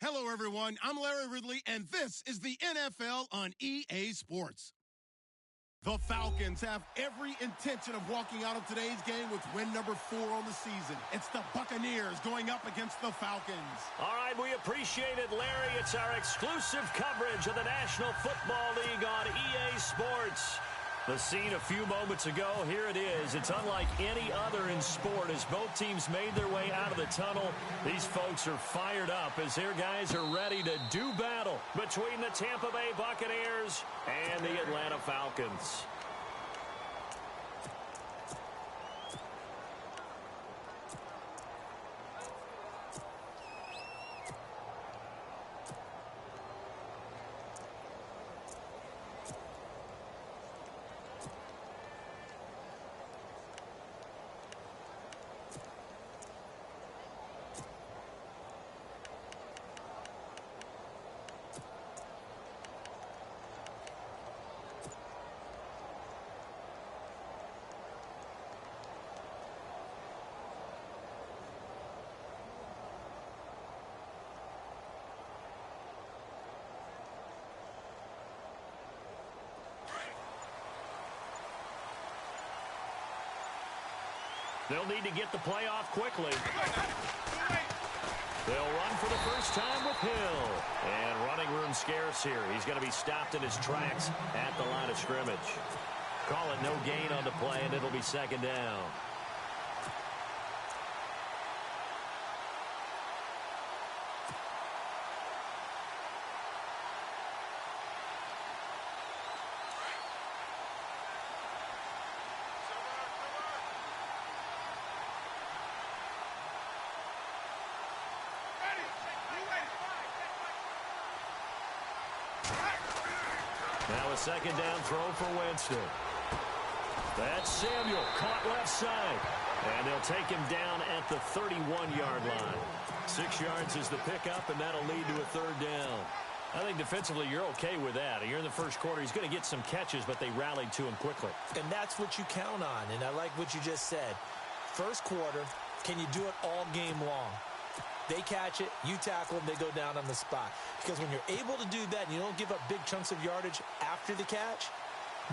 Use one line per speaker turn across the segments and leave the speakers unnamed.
Hello, everyone. I'm Larry Ridley, and this is the NFL on EA Sports. The Falcons have every intention of walking out of today's game with win number 4 on the season. It's the Buccaneers going up against the Falcons.
All right, we appreciate it, Larry. It's our exclusive coverage of the National Football League on EA Sports. The scene a few moments ago, here it is. It's unlike any other in sport as both teams made their way out of the tunnel. These folks are fired up as their guys are ready to do battle between the Tampa Bay Buccaneers and the Atlanta Falcons. They'll need to get the play off quickly. They'll run for the first time with Hill. And running room scarce here. He's going to be stopped in his tracks at the line of scrimmage. Call it no gain on the play, and it'll be second down. Now a second down throw for Winston. That's Samuel, caught left side. And they'll take him down at the 31-yard line. 6 yards is the pickup, and that'll lead to a third down. I think defensively you're okay with that. You're in the first quarter. He's going to get some catches, but they rallied to him quickly.
And that's what you count on, and I like what you just said. First quarter, can you do it all game long? They catch it, you tackle them, they go down on the spot. Because when you're able to do that and you don't give up big chunks of yardage after the catch,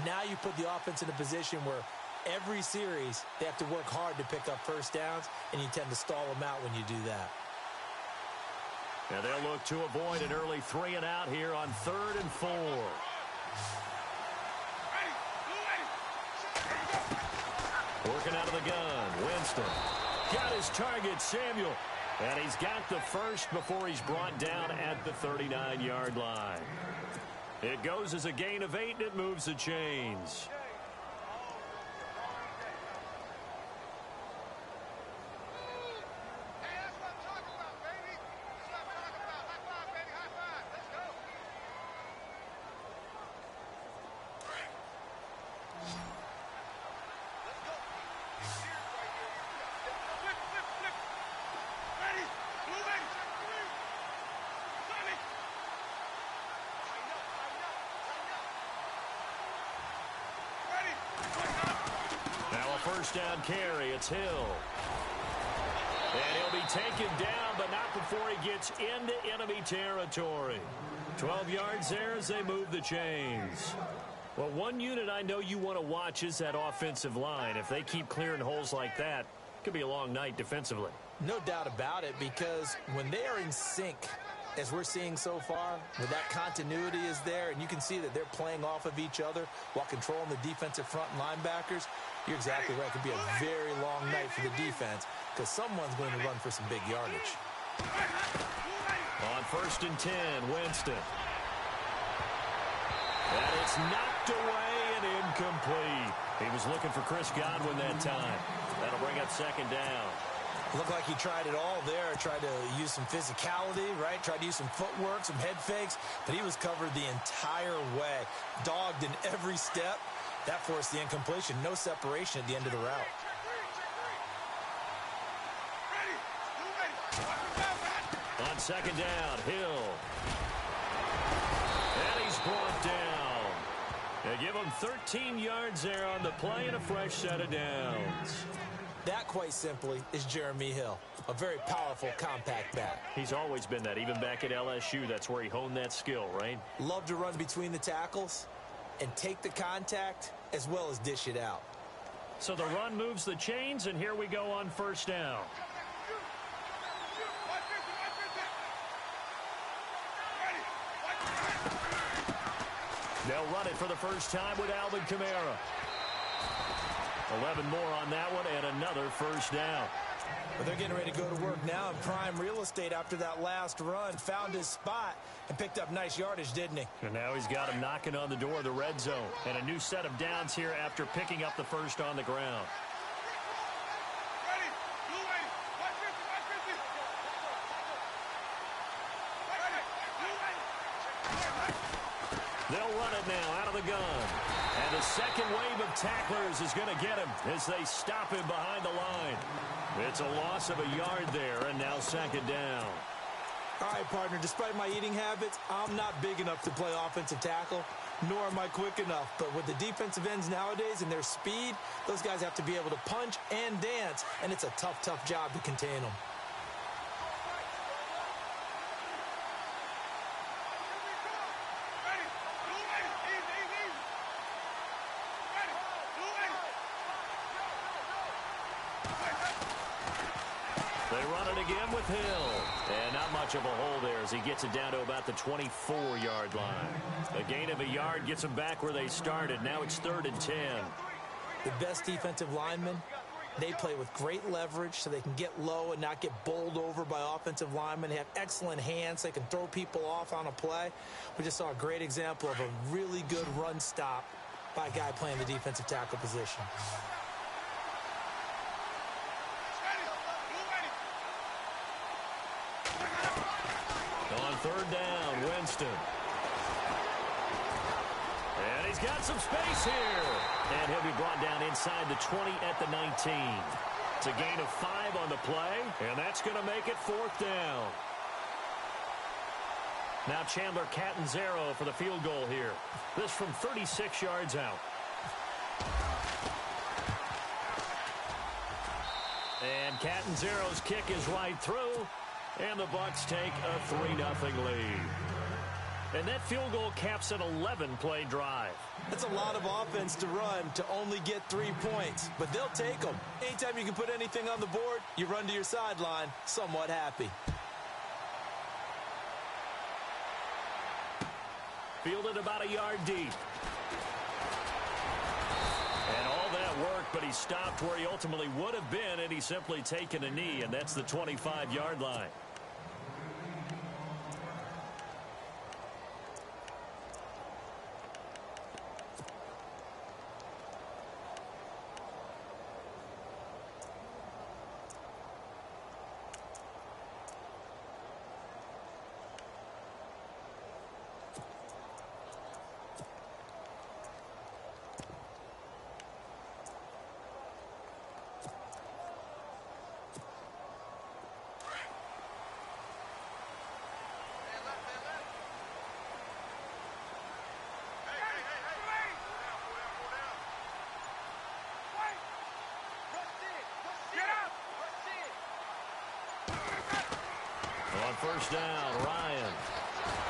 now you put the offense in a position where every series they have to work hard to pick up first downs, and you tend to stall them out when you do that.
And they'll look to avoid an early 3 and out here on 3rd and 4. Working out of the gun, Winston. Got his target, Samuel. And he's got the first before he's brought down at the 39-yard line. It goes as a gain of 8, and it moves the chains. First down carry, it's Hill. And he'll be taken down, but not before he gets into enemy territory. 12 yards there as they move the chains. Well, one unit I know you want to watch is that offensive line. If they keep clearing holes like that, it could be a long night defensively.
No doubt about it, because when they are in sync, as we're seeing so far, where that continuity is there, and you can see that they're playing off of each other while controlling the defensive front linebackers, you're exactly right. It could be a very long night for the defense because someone's going to run for some big yardage.
On 1st and 10, Winston. And it's knocked away and incomplete. He was looking for Chris Godwin that time. That'll bring up second down.
Looked like he tried it all there. Tried to use some physicality, right? Tried to use some footwork, some head fakes, but he was covered the entire way. Dogged in every step. That forced the incompletion. No separation at the end of the route.
On second down, Hill. And he's brought down. They give him 13 yards there on the play and a fresh set of downs.
That, quite simply, is Jeremy Hill, a very powerful, compact back.
He's always been that, even back at LSU. That's where he honed that skill, right?
Love to run between the tackles and take the contact as well as dish it out.
So the run moves the chains, and here we go on first down. They'll run it for the first time with Alvin Kamara. 11 more on that one, and another first down.
But they're getting ready to go to work now in prime real estate after that last run. Found his spot and picked up nice yardage, didn't he?
And now he's got him knocking on the door of the red zone. And a new set of downs here after picking up the first on the ground. They'll run it now out of the gun. And the second wave of tacklers is going to get him as they stop him behind the line. It's a loss of a yard there, and now second down.
All right, partner, despite my eating habits, I'm not big enough to play offensive tackle, nor am I quick enough. But with the defensive ends nowadays and their speed, those guys have to be able to punch and dance, and it's a tough, tough job to contain them.
They run it again with Hill. And not much of a hole there as he gets it down to about the 24-yard line. A gain of a yard gets them back where they started. Now it's 3rd and 10.
The best defensive linemen, they play with great leverage so they can get low and not get bowled over by offensive linemen. They have excellent hands. They can throw people off on a play. We just saw a great example of a really good run stop by a guy playing the defensive tackle position.
On 3rd down, Winston. And he's got some space here. And he'll be brought down inside the 20 at the 19. It's a gain of 5 on the play, and that's going to make it 4th down. Now Chandler Catanzaro for the field goal here. This from 36 yards out. And Catanzaro's kick is right through. And the Bucs take a 3-0 lead. And that field goal caps an 11-play drive.
That's a lot of offense to run to only get 3 points, but they'll take them. Anytime you can put anything on the board, you run to your sideline somewhat happy.
Fielded about a yard deep. And all that work, but he stopped where he ultimately would have been, and he's simply taken a knee, and that's the 25-yard line. On 1st down, Ryan.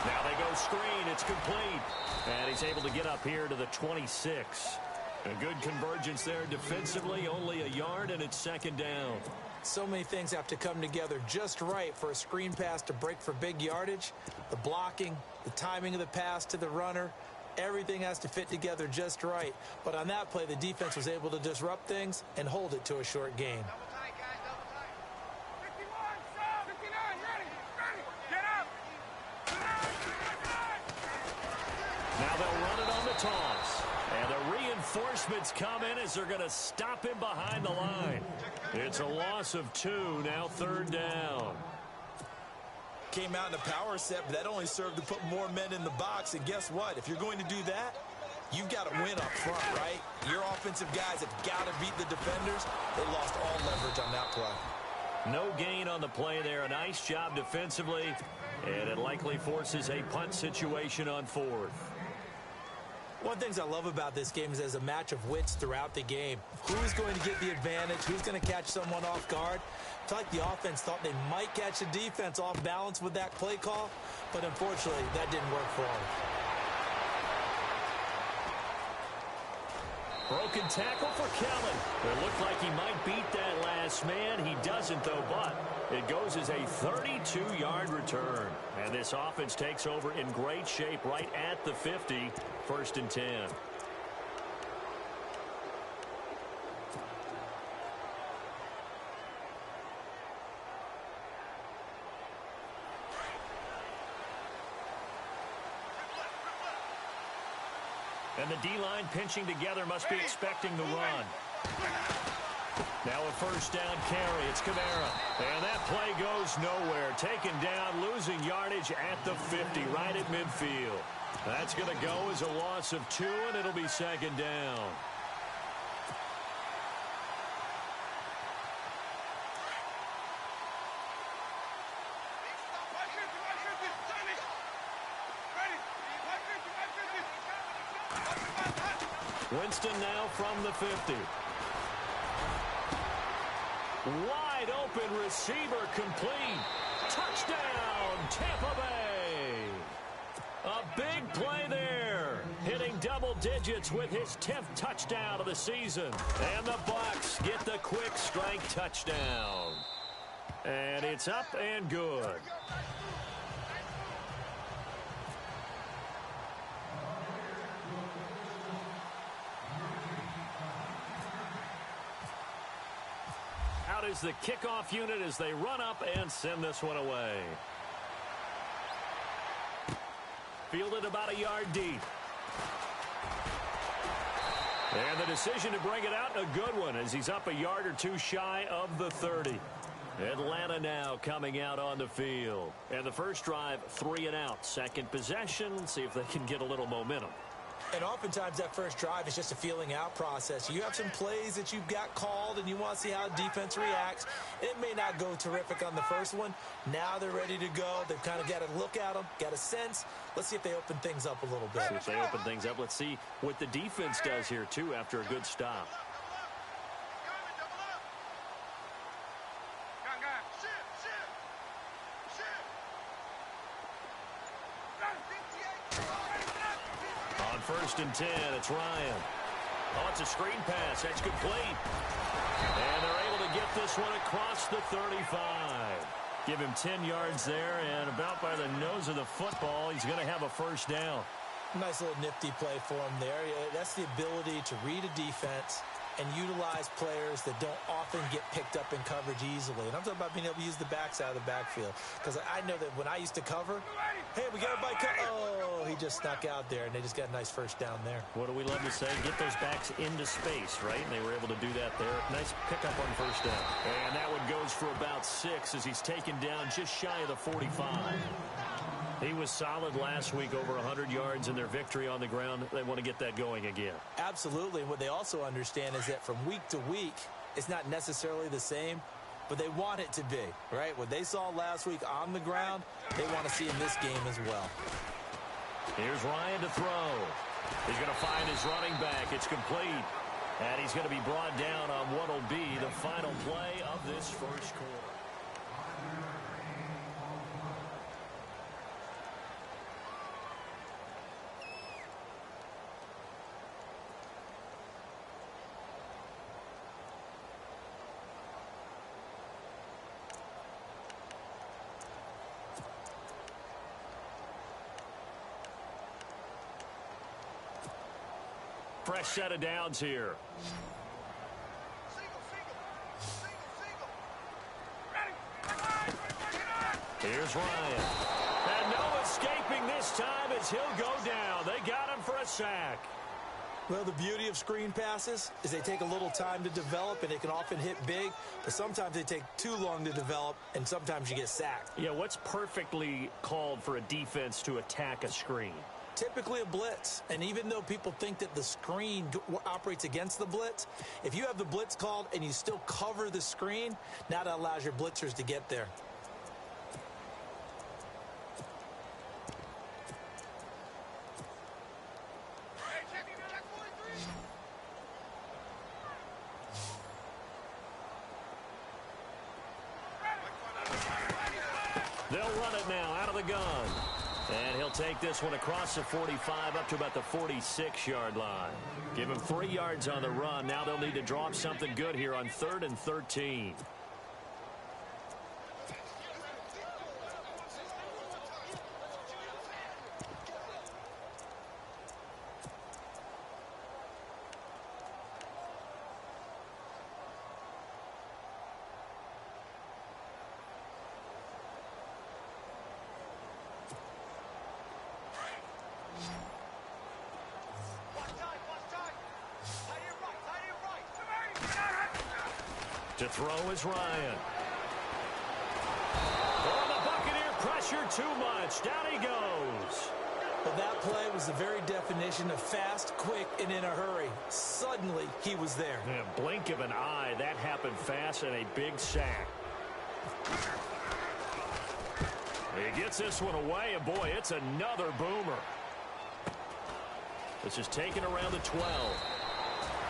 Now they go screen. It's complete. And he's able to get up here to the 26. A good convergence there defensively. Only a yard, and it's 2nd down.
So many things have to come together just right for a screen pass to break for big yardage. The blocking, the timing of the pass to the runner, everything has to fit together just right. But on that play, the defense was able to disrupt things and hold it to a short gain.
Now they'll run it on the toss. And the reinforcements come in as they're going to stop him behind the line. It's a loss of 2, now 3rd down.
Came out in a power set, but that only served to put more men in the box. And guess what? If you're going to do that, you've got to win up front, right? Your offensive guys have got to beat the defenders. They lost all leverage on that play.
No gain on the play there. A nice job defensively. And it likely forces a punt situation on 4th.
One of the things I love about this game is there's a match of wits throughout the game. Who's going to get the advantage? Who's going to catch someone off guard? I feel like the offense thought they might catch the defense off balance with that play call, but unfortunately, that didn't work for them.
Broken tackle for Kellen. It looked like he might beat that last man. He doesn't, though, but it goes as a 32-yard return. And this offense takes over in great shape right at the 50, 1st and 10. And the D-line pinching together must be expecting the run. Now a 1st down carry. It's Kamara. And that play goes nowhere. Taken down, losing yardage at the 50, right at midfield. That's going to go as a loss of 2, and it'll be 2nd down. Winston now from the 50. Wide open receiver complete. Touchdown, Tampa Bay. A big play there. Hitting double digits with his 10th touchdown of the season. And the Bucs get the quick strike touchdown. And it's up and good. Out is the kickoff unit as they run up and send this one away. Fielded about a yard deep. And the decision to bring it out, a good one, as he's up a yard or 2 shy of the 30. Atlanta now coming out on the field. And the first drive, 3 and out. Second possession, see if they can get a little momentum.
And oftentimes that first drive is just a feeling out process. You have some plays that you've got called and you want to see how the defense reacts. It may not go terrific on the first one. Now they're ready to go. They've kind of got to look at them, got a sense. Let's see if they open things up a little bit.
See if they open things up. Let's see what the defense does here, too, after a good stop. On 1st and 10, it's Ryan. Oh, it's a screen pass. That's complete. And they're able to get this one across the 35. Give him 10 yards there, and about by the nose of the football, he's going to have a 1st down.
Nice little nifty play for him there. That's the ability to read a defense and utilize players that don't often get picked up in coverage easily. And I'm talking about being able to use the backs out of the backfield. Because I know that when I used to cover, hey, we got everybody cut. Oh, he just snuck out there, and they just got a nice 1st down there.
What do we love to say? Get those backs into space, right? And they were able to do that there. Nice pickup on 1st down. And that one goes for about 6 as he's taken down just shy of the 45. He was solid last week, over 100 yards in their victory on the ground. They want to get that going again.
Absolutely. And what they also understand is that from week to week, it's not necessarily the same, but they want it to be, right? What they saw last week on the ground, they want to see in this game as well.
Here's Ryan to throw. He's going to find his running back. It's complete. And he's going to be brought down on what will be the final play of this first quarter. Fresh set of downs here. Here's Ryan. And no escaping this time as he'll go down. They got him for a sack.
Well, the beauty of screen passes is they take a little time to develop, and they can often hit big, but sometimes they take too long to develop, and sometimes you get sacked.
Yeah, what's perfectly called for a defense to attack a screen?
Typically a blitz, and even though people think that the screen operates against the blitz, if you have the blitz called and you still cover the screen, now that allows your blitzers to get there.
They'll run it now out of the gun. And he'll take this one across the 45 up to about the 46-yard line. Give him 3 yards on the run. Now they'll need to draw up something good here on 3rd and 13. To throw is Ryan. Oh, the Buccaneer pressure too much. Down he goes.
Well, that play was the very definition of fast, quick, and in a hurry. Suddenly, he was there.
Yeah, blink of an eye. That happened fast and a big sack. He gets this one away, and boy, it's another boomer. This is taken around the 12.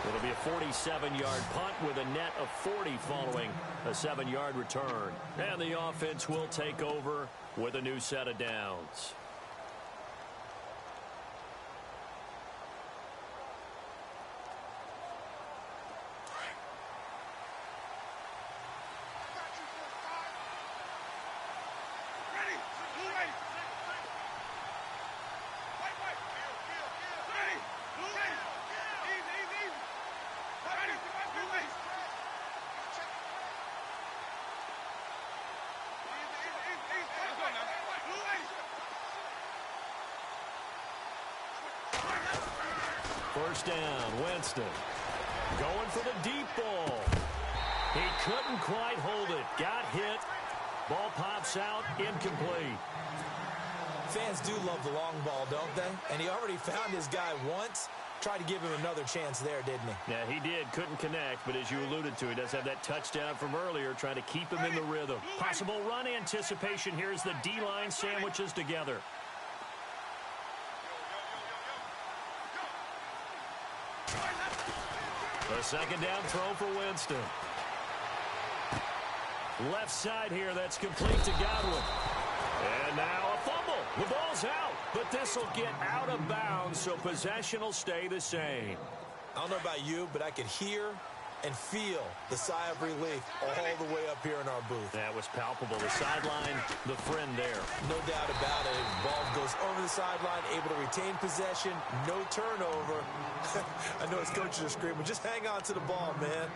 It'll be a 47-yard punt with a net of 40 following a 7-yard return. And the offense will take over with a new set of downs. First down, Winston. Going for the deep ball. He couldn't quite hold it. Got hit. Ball pops out, incomplete.
Fans do love the long ball, don't they? And he already found his guy once. Tried to give him another chance there, didn't he?
Yeah, he did. Couldn't connect, but as you alluded to, he does have that touchdown from earlier, trying to keep him in the rhythm. Possible run anticipation here as the D-line sandwiches together. A second down throw for Winston. Left side here, that's complete to Godwin. And now a fumble. The ball's out, but this will get out of bounds, so possession will stay the same.
I don't know about you, but I could hear and feel the sigh of relief all the way up here in our booth.
That was palpable. The sideline, the friend there.
No doubt about it. Ball goes over the sideline, able to retain possession, no turnover. I know his coaches are screaming, just hang on to the ball, man.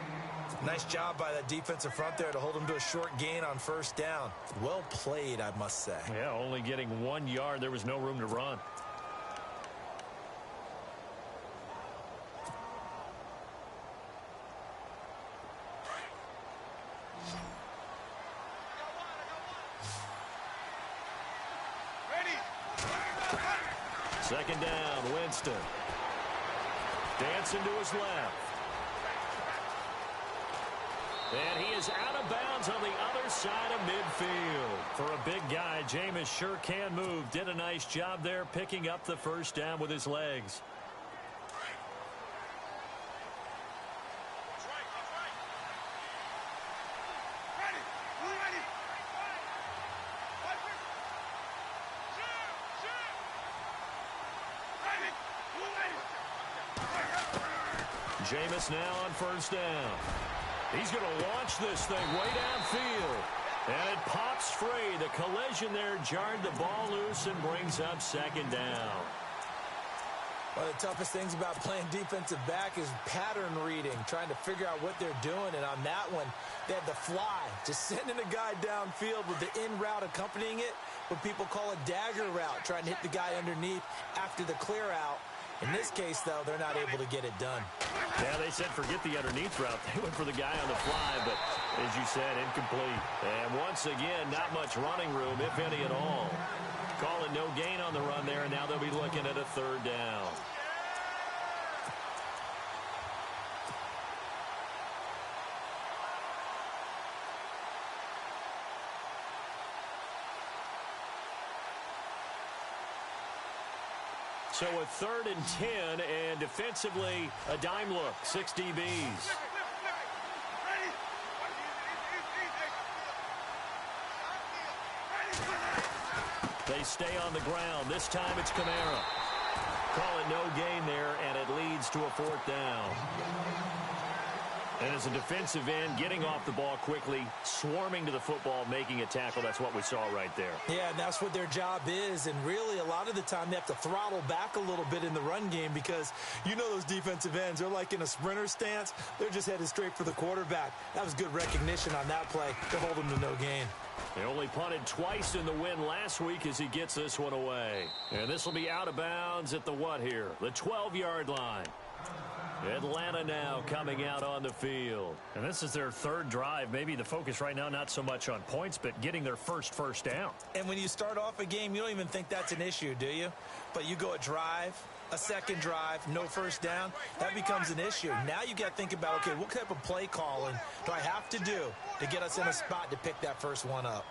Nice job by that defensive front there to hold him to a short gain on first down. Well played, I must say.
Yeah, only getting 1 yard. There was no room to run. Second down, Winston. Dancing to his left. And he is out of bounds on the other side of midfield. For a big guy, Jameis sure can move. Did a nice job there picking up the first down with his legs. Jameis now on first down. He's going to launch this thing way downfield. And it pops free. The collision there jarred the ball loose and brings up second down.
One of the toughest things about playing defensive back is pattern reading, trying to figure out what they're doing. And on that one, they had the fly, just sending a guy downfield with the in route accompanying it, what people call a dagger route, trying to hit the guy underneath after the clear out. In this case, though, they're not able to get it done.
Yeah, they said forget the underneath route. They went for the guy on the fly, but as you said, incomplete. And once again, not much running room, if any at all. Calling no gain on the run there, and now they'll be looking at a third down. So a 3rd and 10, and defensively, a dime look, 6 DBs. They stay on the ground. This time it's Kamara. Call it no gain there, and it leads to a 4th down. And as a defensive end, getting off the ball quickly, swarming to the football, making a tackle, that's what we saw right there.
Yeah, and that's what their job is. And really, a lot of the time, they have to throttle back a little bit in the run game because you know those defensive ends, they're like in a sprinter stance. They're just headed straight for the quarterback. That was good recognition on that play to hold them to no gain.
They only punted twice in the win last week as he gets this one away. And this will be out of bounds at the what here? The 12-yard line. Atlanta now coming out on the field.
And this is their 3rd drive. Maybe the focus right now not so much on points, but getting their first down.
And when you start off a game, you don't even think that's an issue, do you? But you go a drive, a second drive, no first down, that becomes an issue. Now you got to think about, okay, what type of play calling do I have to do to get us in a spot to pick that first one up?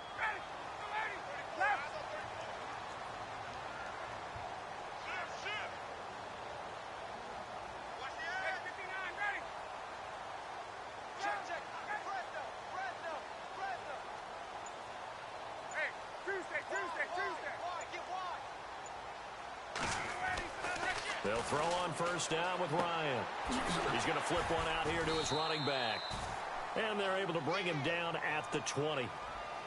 They'll throw on first down with Ryan. He's going to flip one out here to his running back. And they're able to bring him down at the 20.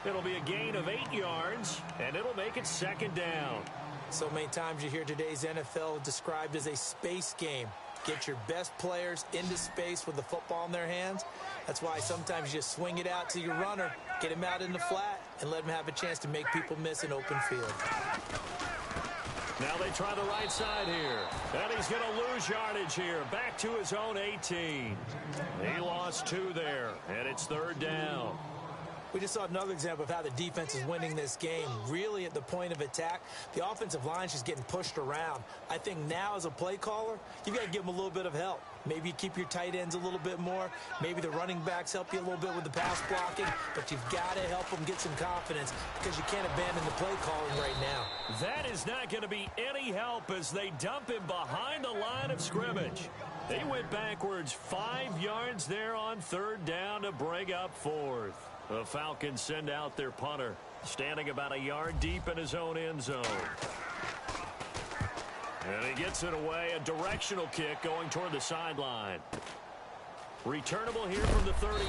It'll be a gain of 8 yards, and it'll make it 2nd down.
So many times you hear today's NFL described as a space game. Get your best players into space with the football in their hands. That's why sometimes you just swing it out to your runner, get him out in the flat, and let him have a chance to make people miss an open field.
Now they try the right side here. And he's going to lose yardage here. Back to his own 18. He lost 2 there, and it's 3rd down.
We just saw another example of how the defense is winning this game. Really at the point of attack, the offensive line is just getting pushed around. I think now as a play caller, you've got to give them a little bit of help. Maybe you keep your tight ends a little bit more. Maybe the running backs help you a little bit with the pass blocking. But you've got to help them get some confidence because you can't abandon the play calling right now.
That is not going to be any help as they dump him behind the line of scrimmage. They went backwards 5 yards there on 3rd down to bring up 4th. The Falcons send out their punter, standing about a yard deep in his own end zone. And he gets it away, a directional kick going toward the sideline. Returnable here from the 38.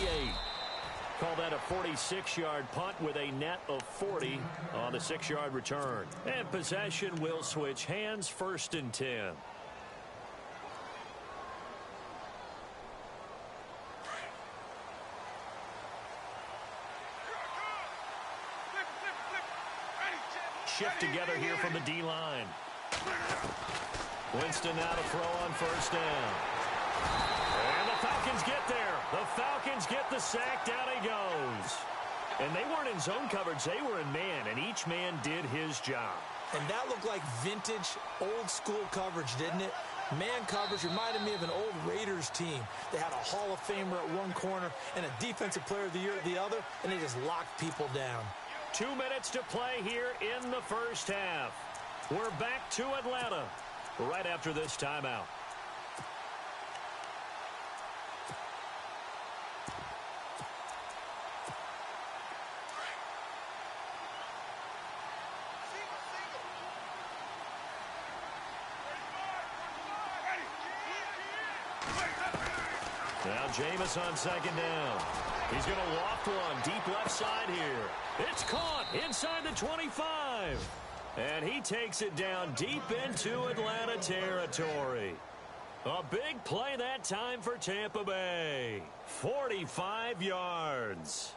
Call that a 46-yard punt with a net of 40 on the 6-yard return. And possession will switch hands, 1st and 10. Shift together here from the D-line. Winston now to throw on first down. And the Falcons get there. The Falcons get the sack. Down he goes. And they weren't in zone coverage. They were in man, and each man did his job.
And that looked like vintage, old-school coverage, didn't it? Man coverage reminded me of an old Raiders team. They had a Hall of Famer at one corner and a Defensive Player of the Year at the other, and they just locked people down.
2 minutes to play here in the first half. We're back to Atlanta right after this timeout. Now Jameis on 2nd down. He's going to loft one deep left side here. It's caught inside the 25. And he takes it down deep into Atlanta territory. A big play that time for Tampa Bay. 45 yards.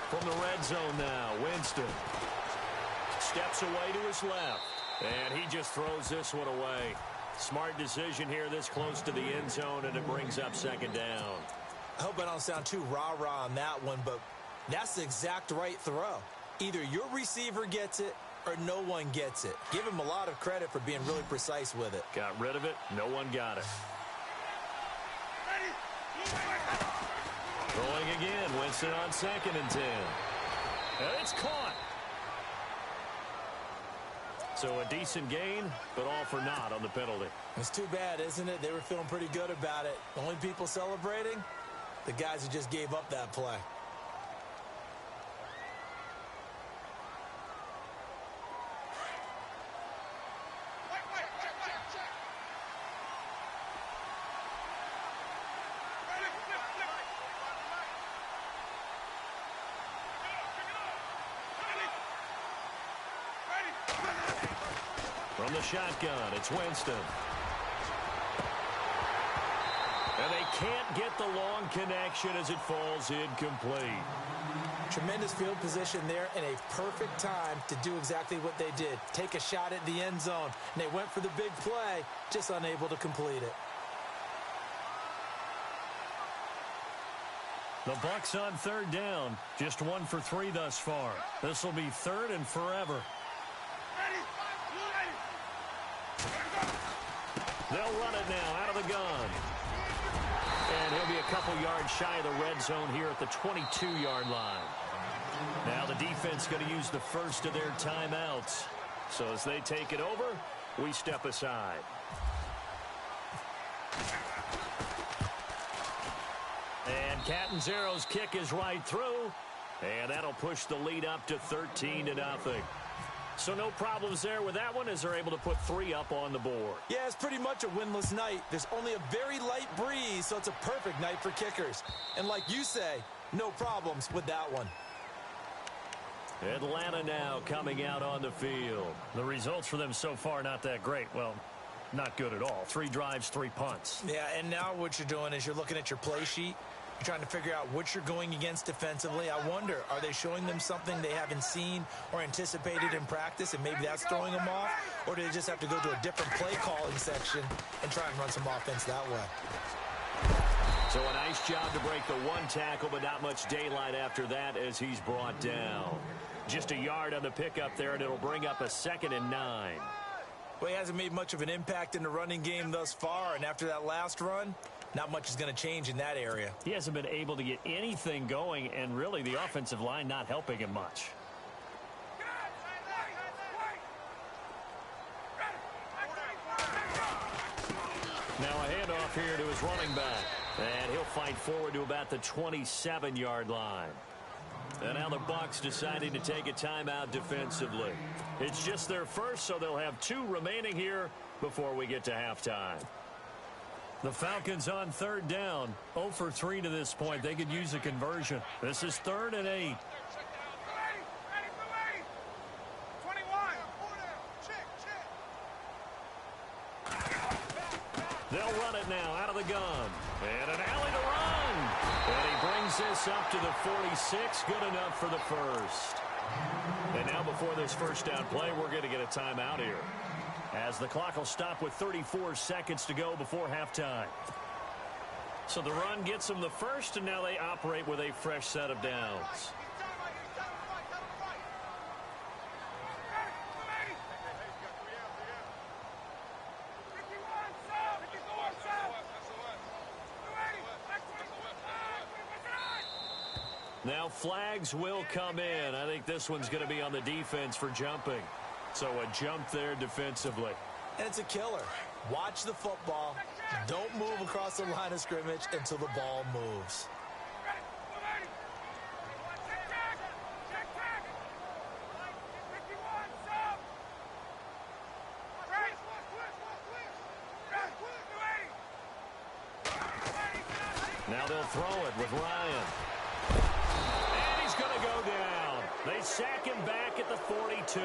From the red zone now, Winston steps away to his left, and he just throws this one away. Smart decision here this close to the end zone, and it brings up 2nd down.
I hope I don't sound too rah-rah on that one, but that's the exact right throw. Either your receiver gets it or no one gets it. Give him a lot of credit for being really precise with it.
Got rid of it. No one got it. Throwing again. Winston on 2nd and 10. And it's caught. So a decent gain, but all for naught on the penalty.
It's too bad, isn't it? They were feeling pretty good about it. The only people celebrating? The guys who just gave up that play.
From the shotgun, it's Winston. And they can't get the long connection as it falls incomplete.
Tremendous field position there and a perfect time to do exactly what they did. Take a shot at the end zone. And they went for the big play, just unable to complete it.
The Bucs on third down. Just 1 for 3 thus far. This will be third and forever. They'll run it now out of the gun. And he'll be a couple yards shy of the red zone here at the 22-yard line. Now the defense going to use the first of their timeouts. So as they take it over, we step aside. And Catanzaro's kick is right through. And that'll push the lead up to 13-0. So no problems there with that one as they're able to put 3 up on the board.
Yeah, it's pretty much a winless night. There's only a very light breeze, so it's a perfect night for kickers. And like you say, no problems with that one.
Atlanta now coming out on the field. The results for them so far not that great. Well, not good at all. 3 drives, 3 punts.
Yeah, and now what you're doing is you're looking at your play sheet. You're trying to figure out what you're going against defensively. I wonder, are they showing them something they haven't seen or anticipated in practice, and maybe that's throwing them off? Or do they just have to go to a different play calling section and try and run some offense that way?
So a nice job to break the 1 tackle, but not much daylight after that as he's brought down. Just a yard on the pickup there, and it'll bring up a 2nd and 9.
Well, he hasn't made much of an impact in the running game thus far, and after that last run, not much is going to change in that area.
He hasn't been able to get anything going, and really the offensive line not helping him much. Now a handoff here to his running back. And he'll fight forward to about the 27-yard line. And now the Bucs deciding to take a timeout defensively. It's just their first, so they'll have 2 remaining here before we get to halftime. The Falcons on third down. 0 for 3 to this point. They could use a conversion. This is 3rd and 8. They'll run it now out of the gun. And an alley to run. And he brings this up to the 46. Good enough for the first. And now before this first down play, we're going to get a timeout here, as the clock will stop with 34 seconds to go before halftime. So the run gets them the first, and now they operate with a fresh set of downs. Now flags will come in. I think this one's going to be on the defense for jumping. So a jump there defensively.
And it's a killer. Watch the football. Don't move across the line of scrimmage until the ball moves.
Now they'll throw it with Ryan. And he's going to go down. They sack him back at the 42.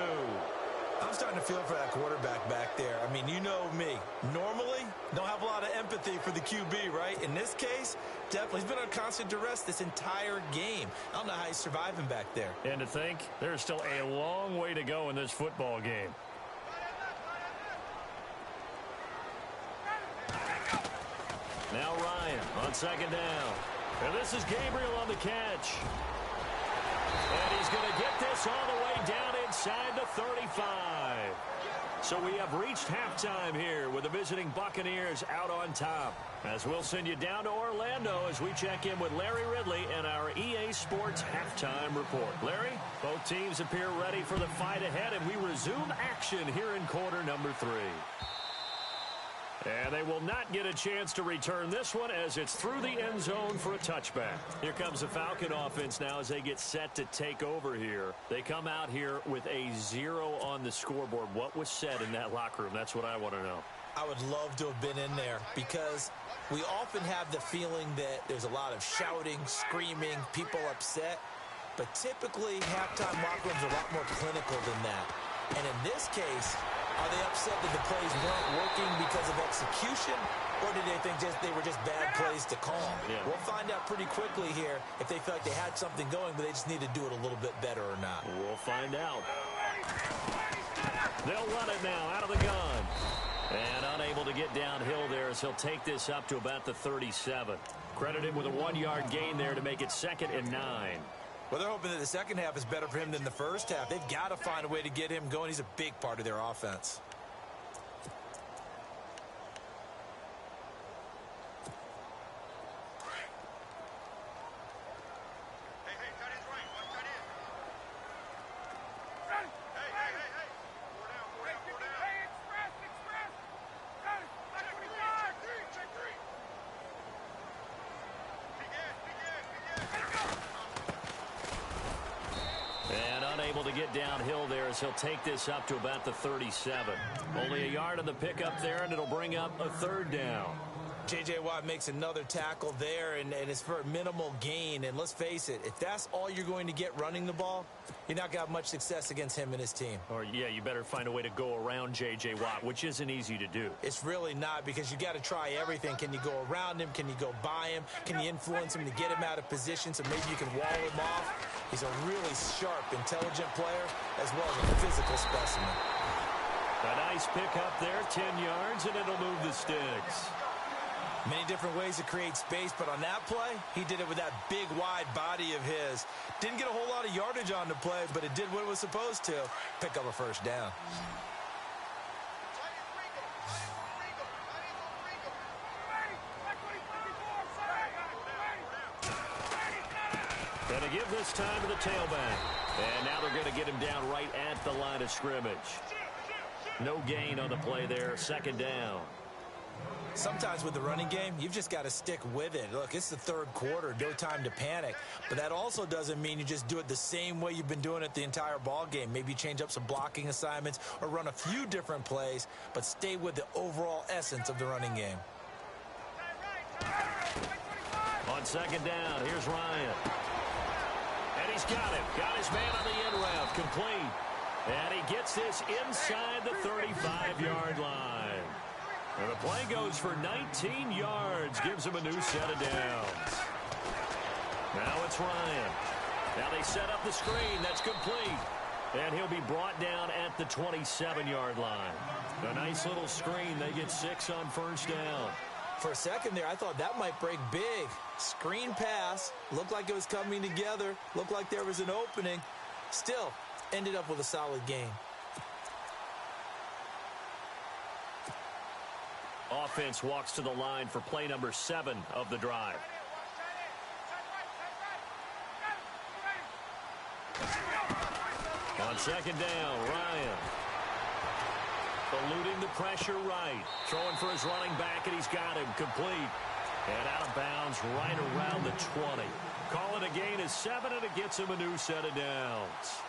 I'm starting to feel for that quarterback back there. I mean, you know me. Normally, don't have a lot of empathy for the QB, right? In this case, definitely. He's been on constant duress this entire game. I don't know how he's surviving back there.
And to think, there's still a long way to go in this football game. Now Ryan on second down. And this is Gabriel on the catch. And he's going to get this all the way down inside the 35. So we have reached halftime here with the visiting Buccaneers out on top. As we'll send you down to Orlando as we check in with Larry Ridley and our EA Sports halftime report. Larry, both teams appear ready for the fight ahead, and we resume action here in quarter number 3. And they will not get a chance to return this one as it's through the end zone for a touchback. Here comes the Falcon offense now as they get set to take over here. They come out here with a 0 on the scoreboard. What was said in that locker room? That's what I want to know.
I would love to have been in there because we often have the feeling that there's a lot of shouting, screaming, people upset. But typically, halftime locker rooms are a lot more clinical than that. And in this case, are they upset that the plays weren't working because of execution, or did they think they were just bad plays to call?
Yeah.
We'll find out pretty quickly here if they feel like they had something going, but they just need to do it a little bit better or not.
We'll find out. They'll run it now out of the gun. And unable to get downhill there as he'll take this up to about the 37. Credited with a 1-yard gain there to make it 2nd and 9.
Well, they're hoping that the second half is better for him than the first half. They've got to find a way to get him going. He's a big part of their offense.
Able to get downhill there as he'll take this up to about the 37. Only a yard on the pickup there, and it'll bring up a 3rd down.
J.J. Watt makes another tackle there, and it's for a minimal gain. And let's face it, if that's all you're going to get running the ball, you're not going to have much success against him and his team.
Or, yeah, you better find a way to go around J.J. Watt, which isn't easy to do.
It's really not, because you got to try everything. Can you go around him? Can you go by him? Can you influence him to get him out of position so maybe you can wall him off? He's a really sharp, intelligent player as well as a physical specimen.
A nice pickup there, 10 yards, and it'll move the sticks.
Many different ways to create space, but on that play, he did it with that big, wide body of his. Didn't get a whole lot of yardage on the play, but it did what it was supposed to. Pick up a 1st down.
Going to give this time to the tailback. And now they're going to get him down right at the line of scrimmage. No gain on the play there, 2nd down.
Sometimes with the running game, you've just got to stick with it. Look, it's the 3rd quarter, no time to panic. But that also doesn't mean you just do it the same way you've been doing it the entire ball game. Maybe change up some blocking assignments or run a few different plays, but stay with the overall essence of the running game.
On 2nd down, here's Ryan. And he's got it. Got his man on the end route, complete. And he gets this inside the 35-yard line. And the play goes for 19 yards, gives him a new set of downs. Now it's Ryan. Now they set up the screen. That's complete. And he'll be brought down at the 27-yard line. A nice little screen. They get 6 on 1st down.
For a second there, I thought that might break big. Screen pass. Looked like it was coming together. Looked like there was an opening. Still, ended up with a solid gain.
Offense walks to the line for play number 7 of the drive. On 2nd down, Ryan. Eluding the pressure right. Throwing for his running back, and he's got him complete. And out of bounds right around the 20. Call it a gain of 7, and it gets him a new set of downs.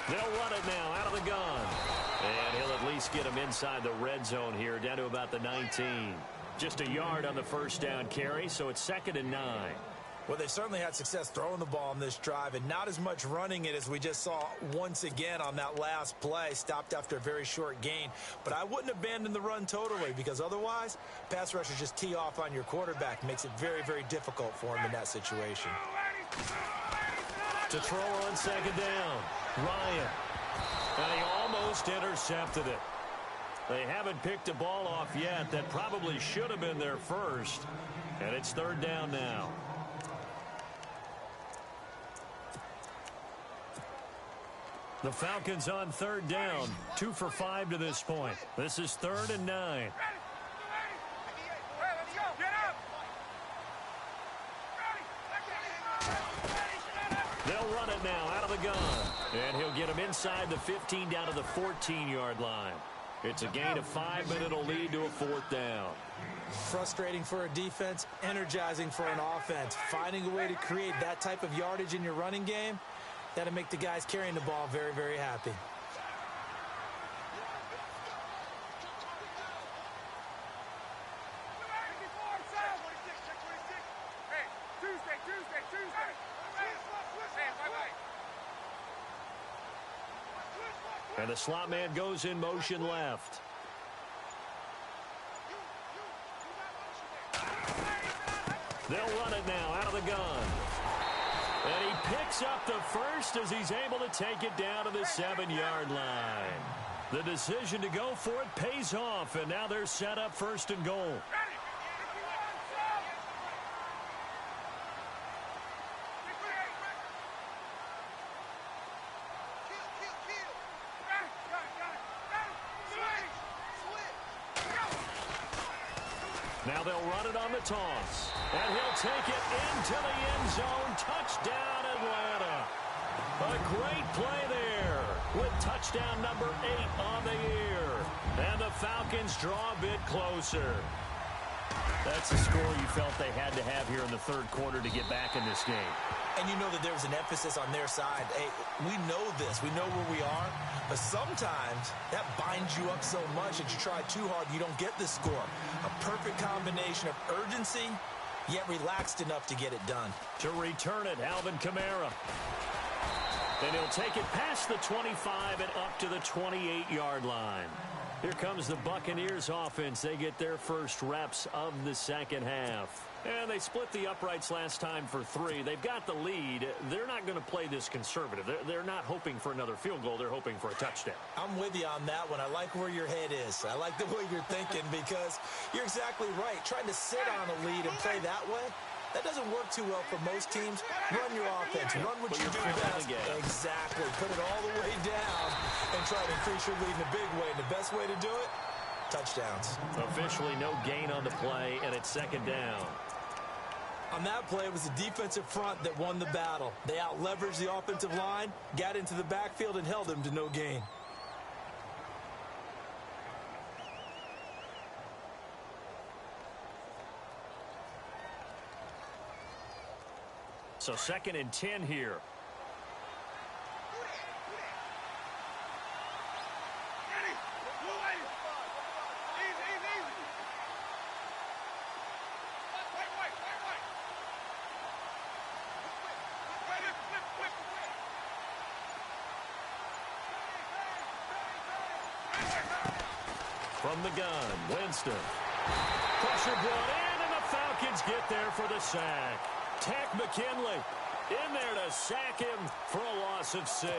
They'll run it now out of the gun. And he'll at least get him inside the red zone here, down to about the 19. Just a yard on the 1st down carry, so it's 2nd and 9.
Well, they've certainly had success throwing the ball on this drive and not as much running it as we just saw once again on that last play, stopped after a very short gain. But I wouldn't abandon the run totally because otherwise, pass rushers just tee off on your quarterback. Makes it very, very difficult for him in that situation.
To throw on second down, Ryan. And he almost intercepted it. They haven't picked a ball off yet. That probably should have been their first. And it's third down now. The Falcons on third down, 2 for 5 to this point. This is 3rd and 9. They'll run it now out of the gun. And he'll get him inside the 15 down to the 14-yard line. It's a gain of 5, but it'll lead to a 4th down.
Frustrating for a defense, energizing for an offense. Finding a way to create that type of yardage in your running game, that'll make the guys carrying the ball very, very happy.
And the slot man goes in motion left. They'll run it now out of the gun. And he picks up the first as he's able to take it down to the 7-yard line. The decision to go for it pays off, and now they're set up 1st and goal. Now they'll run it on the toss. And he'll take it into the end zone. Touchdown, Atlanta. A great play there with touchdown number 8 on the year. And the Falcons draw a bit closer. That's a score you felt they had to have here in the 3rd quarter to get back in this game.
And you know that there was an emphasis on their side. Hey, we know this. We know where we are. But sometimes that binds you up so much that you try too hard, you don't get the score. A perfect combination of urgency, yet relaxed enough to get it done.
To return it, Alvin Kamara. And he'll take it past the 25 and up to the 28-yard line. Here comes the Buccaneers offense. They get their first reps of the second half. And they split the uprights last time for 3. They've got the lead. They're not going to play this conservative. They're not hoping for another field goal. They're hoping for a touchdown.
I'm with you on that one. I like where your head is. I like the way you're thinking because you're exactly right. Trying to sit on a lead and play that way, that doesn't work too well for most teams. Run your offense. Run what you do best. Exactly. Put it all the way down and try to increase your lead in a big way. And the best way to do it, touchdowns.
Officially no gain on the play, and it's 2nd down.
On that play, it was the defensive front that won the battle. They out-leveraged the offensive line, got into the backfield, and held them to no gain.
So 2nd and 10 here. From the gun, Winston. Pressure brought in, and the Falcons get there for the sack. Tack McKinley in there to sack him for a loss of 6.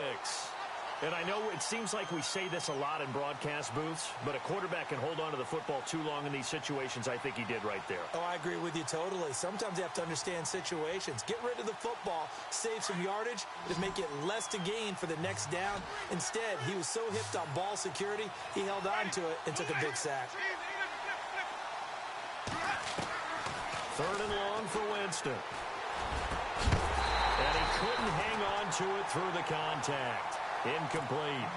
And I know it seems like we say this a lot in broadcast booths, but a quarterback can hold on to the football too long in these situations. I think he did right there.
Oh, I agree with you totally. Sometimes you have to understand situations. Get rid of the football, save some yardage to make it less to gain for the next down. Instead, he was so hipped on ball security, he held on to it and took a big sack.
3rd and long for Winston. And he couldn't hang on to it through the contact. Incomplete.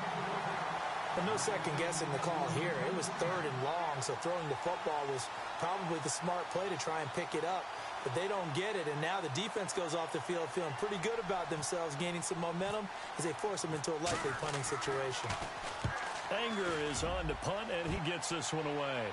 But no second guessing the call here. It was 3rd and long, so throwing the football was probably the smart play to try and pick it up. But they don't get it, and now the defense goes off the field feeling pretty good about themselves, gaining some momentum as they force them into a likely punting situation.
Anger is on to punt, and he gets this one away.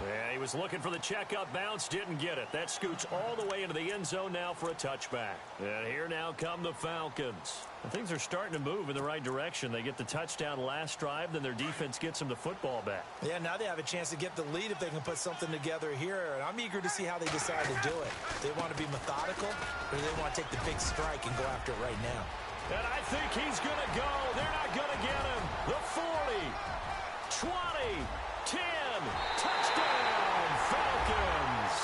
Yeah, he was looking for the checkup bounce, didn't get it. That scoots all the way into the end zone now for a touchback. And here now come the Falcons. And things are starting to move in the right direction. They get the touchdown last drive, then their defense gets them the football back.
Yeah, now they have a chance to get the lead if they can put something together here. And I'm eager to see how they decide to do it. They want to be methodical, or do they want to take the big strike and go after it right now?
And I think he's going to go. They're not going to get him. The 40, 20, 10, touchdown, Falcons.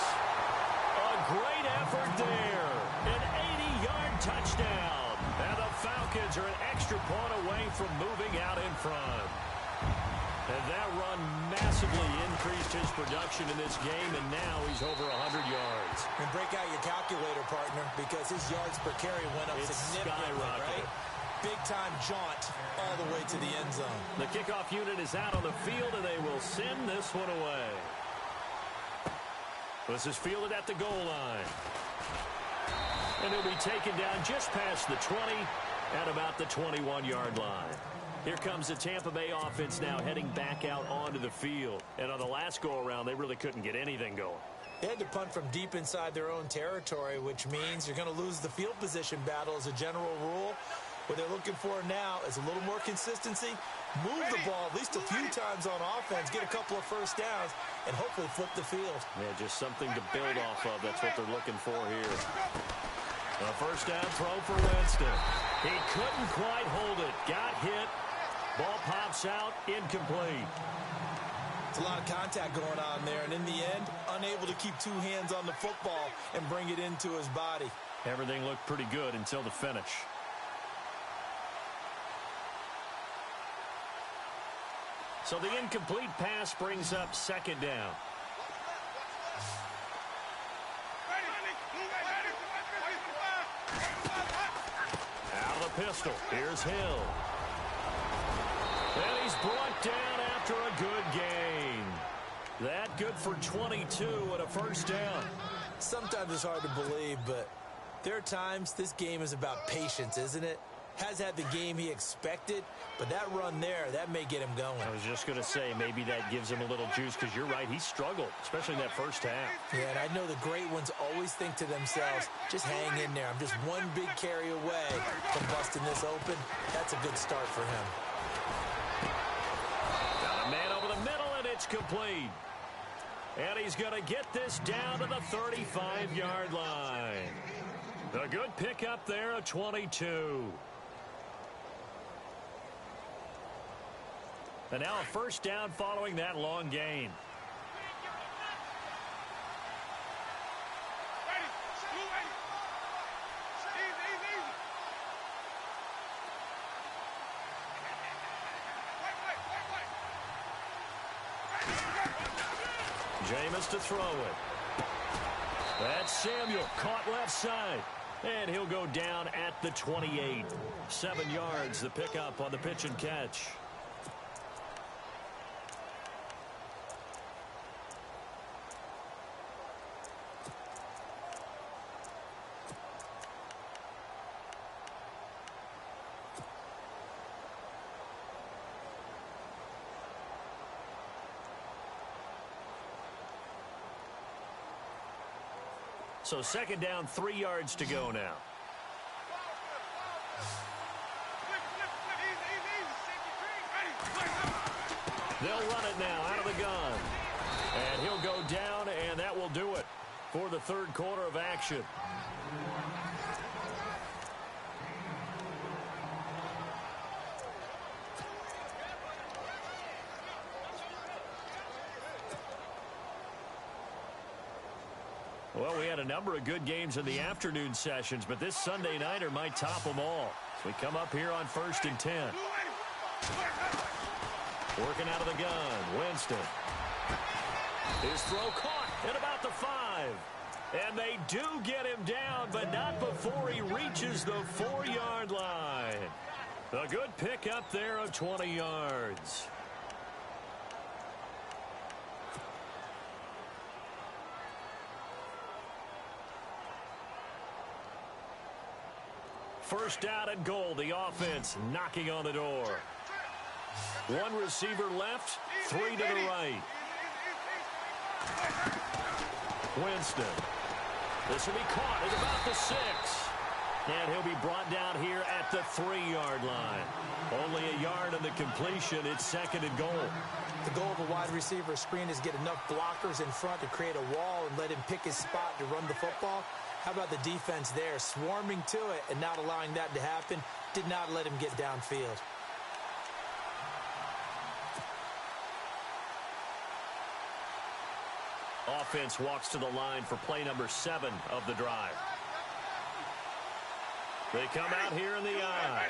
A great effort there. An 80-yard touchdown. And the Falcons are an extra point away from moving out in front. And that run massively increased his production in this game, and now he's over 100 yards.
And break out your calculator, partner, because his yards per carry went up significantly, right? Big-time jaunt all the way to the end zone.
The kickoff unit is out on the field, and they will send this one away. This is fielded at the goal line. And he'll be taken down just past the 20 at about the 21-yard line. Here comes the Tampa Bay offense now heading back out onto the field. And on the last go-around, they really couldn't get anything going.
They had to punt from deep inside their own territory, which means you're going to lose the field position battle as a general rule. What they're looking for now is a little more consistency, move the ball at least a few times on offense, get a couple of first downs, and hopefully flip the field.
Yeah, just something to build off of. That's what they're looking for here. A first down throw for Winston. He couldn't quite hold it. Got hit. Ball pops out. Incomplete.
It's a lot of contact going on there, and in the end, unable to keep two hands on the football and bring it into his body.
Everything looked pretty good until the finish. So the incomplete pass brings up second down. Out of the pistol. Here's Hill. And he's brought down after a good gain. That good for 22 and a first down.
Sometimes it's hard to believe, but there are times this game is about patience, isn't it? Has had the game he expected, but that run there, that may get him going.
I was just going to say, maybe that gives him a little juice, because you're right, he struggled, especially in that first half.
Yeah, and I know the great ones always think to themselves, just hang in there. I'm just one big carry away from busting this open. That's a good start for him.
Got a man over the middle, and it's complete. And he's going to get this down to the 35-yard line. A good pickup there, a 22. And now a first down following that long gain. Jameis to throw it. That's Samuel, caught left side. And he'll go down at the 28. 7 yards, the pickup on the pitch and catch. So second down, 3 yards to go now. They'll run it now out of the gun. And he'll go down, and that will do it for the third quarter of action. Well, we had a number of good games in the afternoon sessions, but this Sunday nighter might top them all. So we come up here on 1st and 10. Working out of the gun, Winston. His throw caught at about the 5. And they do get him down, but not before he reaches the 4-yard line. A good pick up there of 20 yards. First down and goal, the offense knocking on the door. One receiver left, 3 to the right. Winston. This will be caught at about the 6. And he'll be brought down here at the 3-yard line. Only a yard on the completion. It's 2nd and goal.
The goal of a wide receiver screen is get enough blockers in front to create a wall and let him pick his spot to run the football. How about the defense there, swarming to it and not allowing that to happen? Did not let him get downfield.
Offense walks to the line for play number 7 of the drive. They come out here in the I.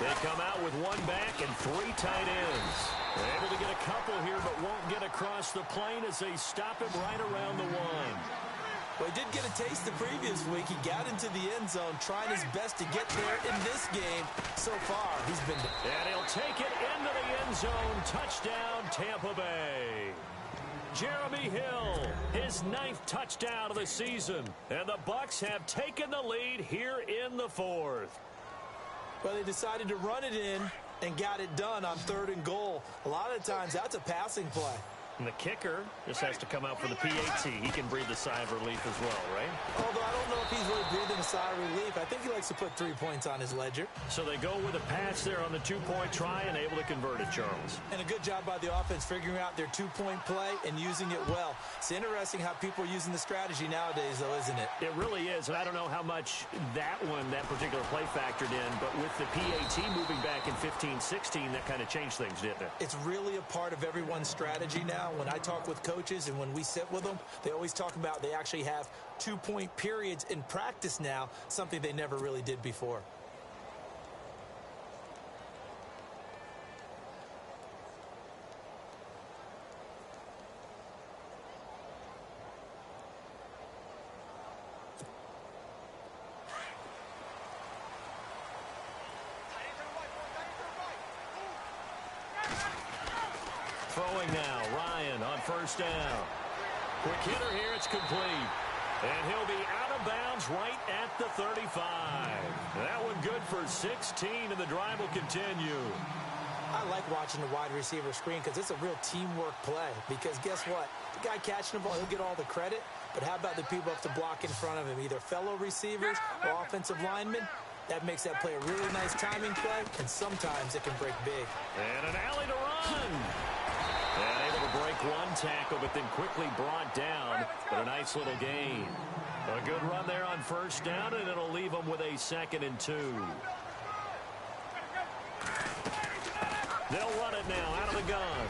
They come out with 1 back and 3 tight ends. They're able to get a couple here, but won't get across the plane as they stop him right around the 1.
Well, he did get a taste the previous week. He got into the end zone, trying his best to get there in this game. So far, he's been...
And he'll take it into the end zone. Touchdown, Tampa Bay. Jeremy Hill, his 9th touchdown of the season. And the Bucs have taken the lead here in the 4th.
Well, they decided to run it in and got it done on 3rd and goal. A lot of times, that's a passing play.
And the kicker just has to come out for the PAT. He can breathe a sigh of relief as well, right?
Although I don't know if he's really breathing a sigh of relief. I think he likes to put 3 points on his ledger.
So they go with a pass there on the 2-point try and able to convert it, Charles.
And a good job by the offense figuring out their 2-point play and using it well. It's interesting how people are using the strategy nowadays, though, isn't it?
It really is. And I don't know how much that particular play factored in, but with the PAT moving back in 15-16, that kind of changed things, didn't it?
It's really a part of everyone's strategy now. When I talk with coaches and when we sit with them, they always talk about they actually have 2-point periods in practice now, something they never really did before.
Throwing now, Ryan on 1st down. Quick hitter here, it's complete. And he'll be out of bounds right at the 35. That one good for 16, and the drive will continue.
I like watching the wide receiver screen because it's a real teamwork play. Because guess what? The guy catching the ball, he'll get all the credit. But how about the people up to block in front of him, either fellow receivers or offensive linemen? That makes that play a really nice timing play, and sometimes it can break big.
And an alley to run. And able to break 1 tackle, but then quickly brought down. But a nice little gain. A good run there on 1st down, and it'll leave them with a 2nd and 2. They'll run it now out of the gun.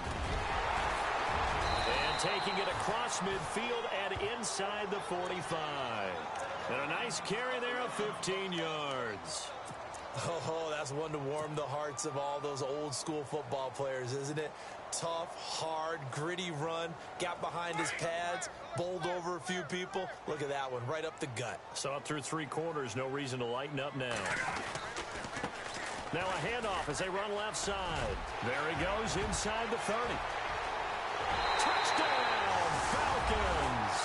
And taking it across midfield and inside the 45. And a nice carry there of 15 yards.
Oh, that's one to warm the hearts of all those old school football players, isn't it? Tough, hard, gritty run, got behind his pads, bowled over a few people. Look at that one, right up the gut.
Saw it through 3 quarters, no reason to lighten up now. Now a handoff as they run left side. There he goes inside the 30. Touchdown, Falcons!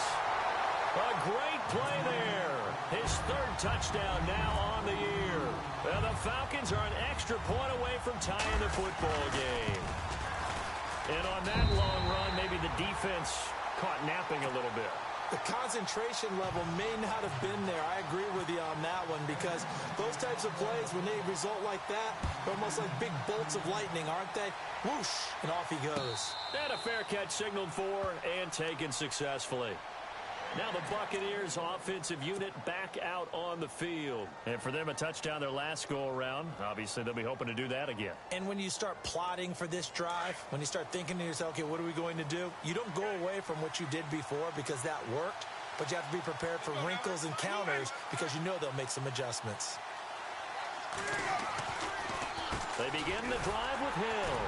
A great play there. His 3rd touchdown now on the year. And the Falcons are an extra point away from tying the football game. And on that long run, maybe the defense caught napping a little bit.
The concentration level may not have been there. I agree with you on that one because those types of plays, when they result like that, they're almost like big bolts of lightning, aren't they? Whoosh, and off he goes.
And a fair catch signaled for and taken successfully. Now the Buccaneers offensive unit back out on the field. And for them, a touchdown their last go-around. Obviously, they'll be hoping to do that again.
And when you start plotting for this drive, when you start thinking to yourself, okay, what are we going to do? You don't go away from what you did before because that worked, but you have to be prepared for wrinkles and counters because you know they'll make some adjustments.
They begin the drive with Hill.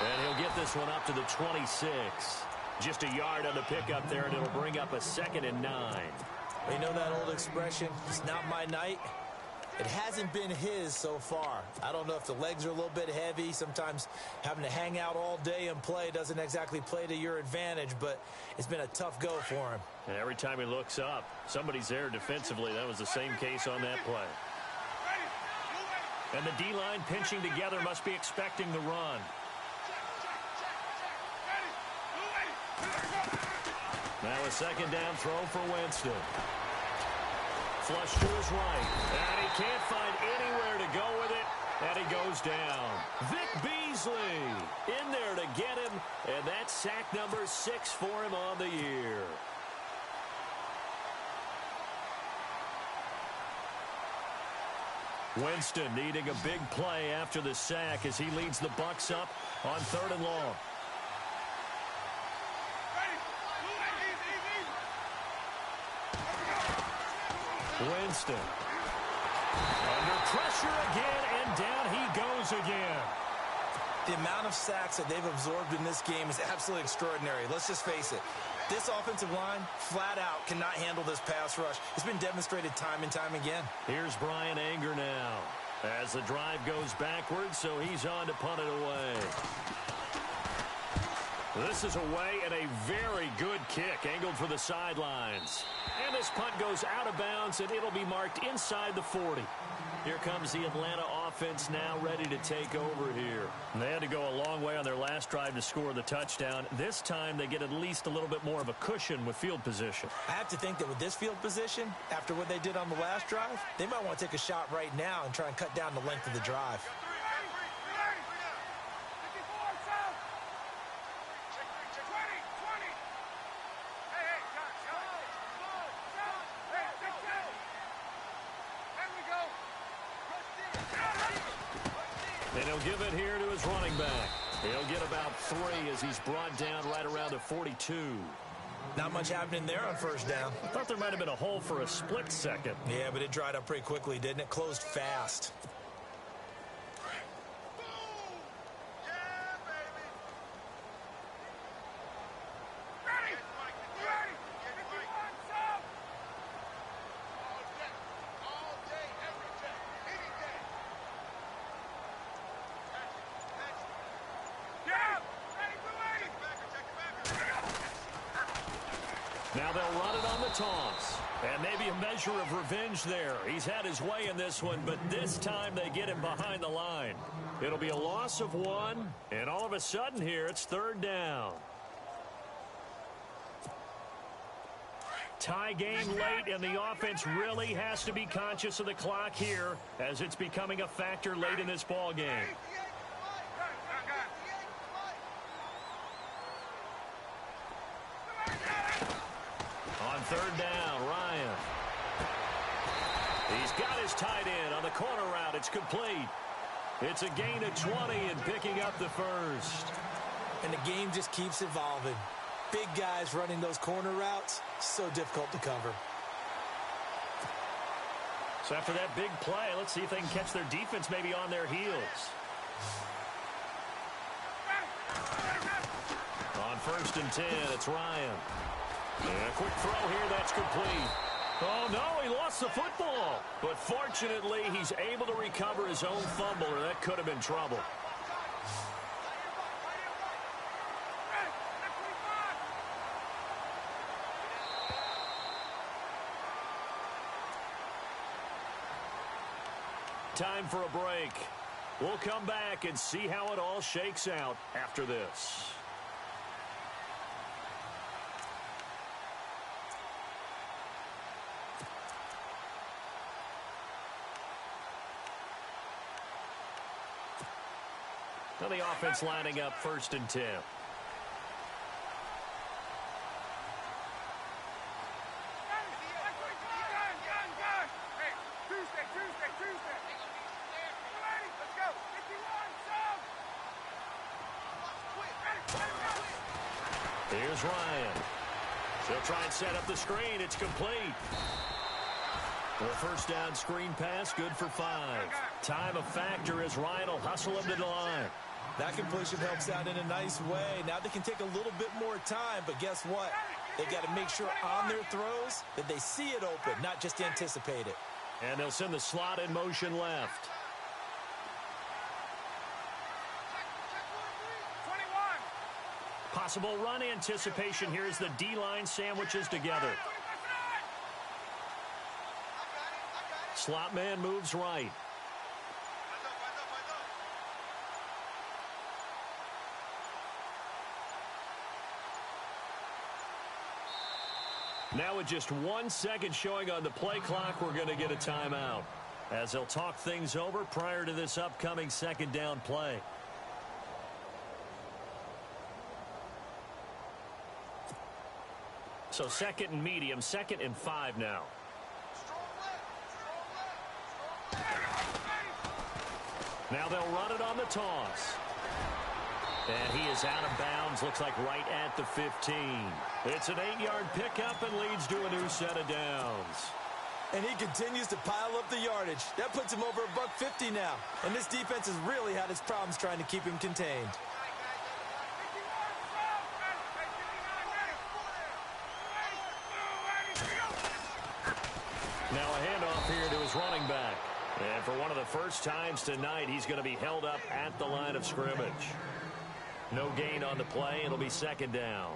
And he'll get this one up to the 26. Just a yard on the pickup there, and it'll bring up a 2nd and 9.
You know that old expression, it's not my night? It hasn't been his so far. I don't know if the legs are a little bit heavy. Sometimes having to hang out all day and play doesn't exactly play to your advantage, but it's been a tough go for him.
And every time he looks up, somebody's there defensively. That was the same case on that play. And the D-line pinching together must be expecting the run. Now a second down throw for Winston. Flush to his right. And he can't find anywhere to go with it. And he goes down. Vic Beasley in there to get him. And that's sack number 6 for him on the year. Winston needing a big play after the sack as he leads the Bucs up on 3rd and long. Winston under pressure again, and down he goes again.
The amount of sacks that they've absorbed in this game is absolutely extraordinary. Let's just face it. This offensive line, flat out, cannot handle this pass rush. It's been demonstrated time and time again.
Here's Brian Anger now as the drive goes backwards, so he's on to punt it away. This is away and a very good kick angled for the sidelines. And this punt goes out of bounds, and it'll be marked inside the 40. Here comes the Atlanta offense now ready to take over here. And they had to go a long way on their last drive to score the touchdown. This time they get at least a little bit more of a cushion with field position.
I have to think that with this field position, after what they did on the last drive, they might want to take a shot right now and try and cut down the length of the drive.
And he'll give it here to his running back. He'll get about 3 as he's brought down right around the 42.
Not much happening there on first down.
I thought there might have been a hole for a split second.
Yeah, but it dried up pretty quickly, didn't it? Closed fast.
Now they'll run it on the toss. And maybe a measure of revenge there. He's had his way in this one, but this time they get him behind the line. It'll be a loss of 1, and all of a sudden here it's 3rd down. Tie game late, and the offense really has to be conscious of the clock here as it's becoming a factor late in this ball game. On 3rd down, Ryan. He's got his tight end on the corner route. It's complete. It's a gain of 20 and picking up the first.
And the game just keeps evolving. Big guys running those corner routes, so difficult to cover.
So after that big play, let's see if they can catch their defense maybe on their heels. On 1st and 10, it's Ryan. And a quick throw here, that's complete. Oh, no, he lost the football. But fortunately, he's able to recover his own fumble, or that could have been trouble. Time for a break. We'll come back and see how it all shakes out after this. Now the offense lining up 1st and 10. Here's Ryan. She'll try and set up the screen. It's complete. The 1st down screen pass, good for 5. Time a factor as Ryan will hustle him to the line.
That completion helps out in a nice way. Now they can take a little bit more time, but guess what? They got to make sure on their throws that they see it open, not just anticipate it.
And they'll send the slot in motion left.
21.
Possible run anticipation here as the D-line sandwiches together. Slot man moves right. Now with just 1 second showing on the play clock, we're going to get a timeout, as they'll talk things over prior to this upcoming second down play. So second and medium, 2nd and 5 now. Now they'll run it on the toss. And he is out of bounds, looks like right at the 15. It's an 8-yard pickup and leads to a new set of downs.
And he continues to pile up the yardage. That puts him over $150 now. And this defense has really had its problems trying to keep him contained.
Now a handoff here to his running back. And for one of the first times tonight, he's going to be held up at the line of scrimmage. No gain on the play. It'll be 2nd down.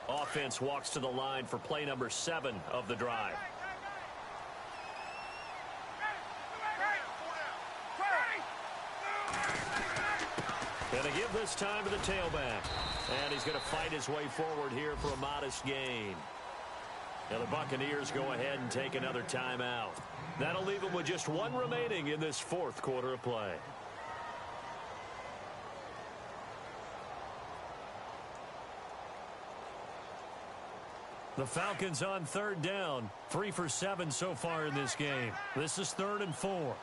Offense walks to the line for play number 7 of the drive. Going to give this time to the tailback. And he's going to fight his way forward here for a modest gain. Now the Buccaneers go ahead and take another timeout. That'll leave them with just 1 remaining in this 4th quarter of play. The Falcons on 3rd down. 3 for 7 so far in this game. This is 3rd and 4.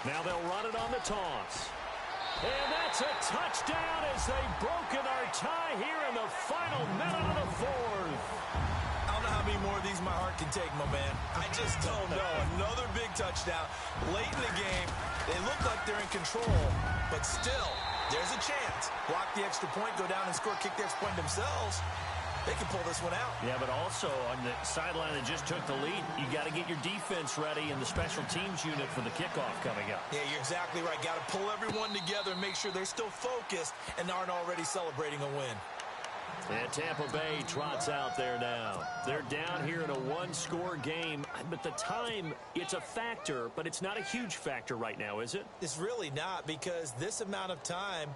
Now they'll run it on the toss. And that's a touchdown as they've broken our tie here in the final minute of the 4th.
I don't know how many more of these my heart can take, my man. I just don't know. Another big touchdown late in the game. They look like they're in control, but still, there's a chance. Block the extra point, go down and score, kick the extra point themselves. They can pull this one out.
Yeah, but also on the sideline that just took the lead, you got to get your defense ready and the special teams unit for the kickoff coming up.
Yeah, you're exactly right. Got to pull everyone together and make sure they're still focused and aren't already celebrating a win.
And Tampa Bay trots out there now. They're down here in a 1-score game, but the time, it's a factor, but it's not a huge factor right now, is it?
It's really not, because this amount of time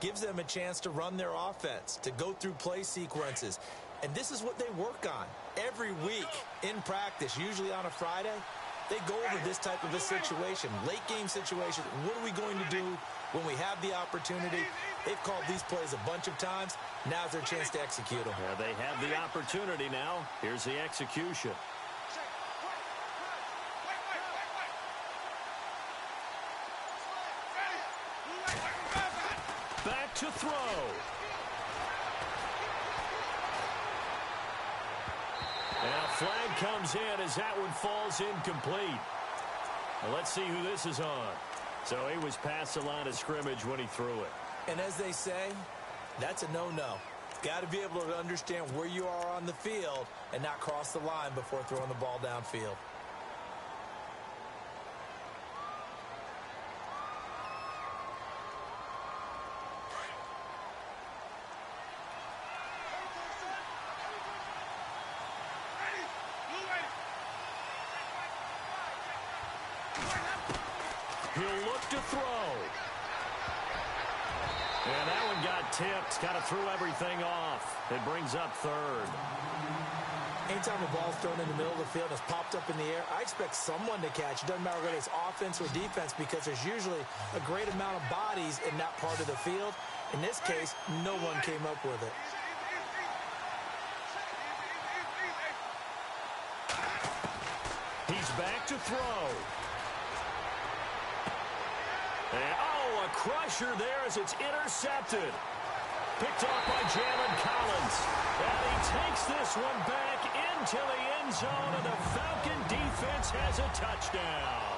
gives them a chance to run their offense, to go through play sequences. And this is what they work on every week in practice, usually on a Friday. They go over this type of a situation, late game situation. What are we going to do when we have the opportunity? They've called these plays a bunch of times. Now's their chance to execute them.
Yeah, they have the opportunity now. Here's the execution. Back to throw. And a flag comes in as that one falls incomplete. Well, let's see who this is on. So he was past the line of scrimmage when he threw it.
And as they say, that's a no-no. Got to be able to understand where you are on the field and not cross the line before throwing the ball downfield.
He'll look to throw. And that one got tipped. Kind of threw everything off. It brings up 3rd.
Anytime a ball's thrown in the middle of the field and it's popped up in the air, I expect someone to catch. It doesn't matter whether it's offense or defense, because there's usually a great amount of bodies in that part of the field. In this case, no one came up with it.
He's back to throw. And, a crusher there as it's intercepted. Picked off by Jalen Collins. And he takes this one back into the end zone, and the Falcon defense has a touchdown.